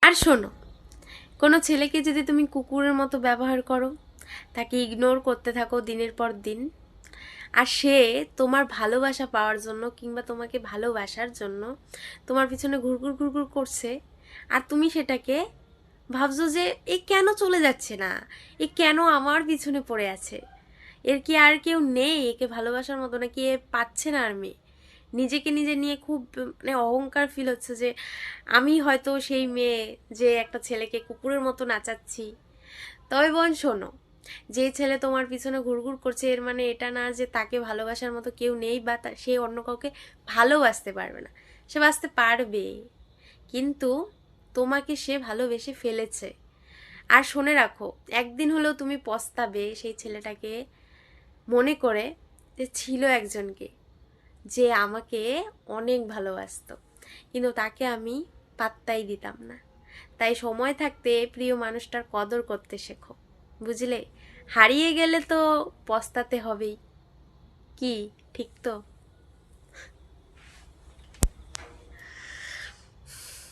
আর শোনো, কোনো ছেলেকে যদি তুমি কুকুরের মতো ব্যবহার করো, তাকে ইগনোর করতে থাকো দিনের পর দিন, আর সে তোমার ভালোবাসা পাওয়ার জন্য কিংবা তোমাকে ভালোবাসার জন্য তোমার পিছনে ঘুরঘুর ঘুরঘুর করছে, আর তুমি সেটাকে ভাবছো যে এ কেন চলে যাচ্ছে না, এ কেন আমার পিছনে পড়ে আছে, এর কি আর কেউ নেই একে ভালোবাসার মতো, নাকি এ পাচ্ছে না আর মেয়ে, নিজেকে নিজে নিয়ে খুব মানে অহংকার ফিল হচ্ছে যে আমি হয়তো সেই মেয়ে যে একটা ছেলেকে কুকুরের মতো নাচাচ্ছি। তবে বোন শোনো, যে ছেলে তোমার পিছনে ঘুরঘুর করছে এর মানে এটা না যে তাকে ভালোবাসার মতো কেউ নেই বা সে অন্য কাউকে ভালোবাসতে পারবে না, সে বাঁচতে পারবে, কিন্তু তোমাকে সে ভালোবেসে ফেলেছে। আর শুনে রাখো, একদিন হলেও তুমি পস্তাবে সেই ছেলেটাকে মনে করে যে ছিল একজনকে যে আমাকে অনেক ভালোবাসতো, কিন্তু তাকে আমি পাত্তাই দিতাম না। তাই সময় থাকতে প্রিয় মানুষটার কদর করতে শেখো, বুঝলে? হারিয়ে গেলে তো পস্তাতে হবেই। কি, ঠিক তো?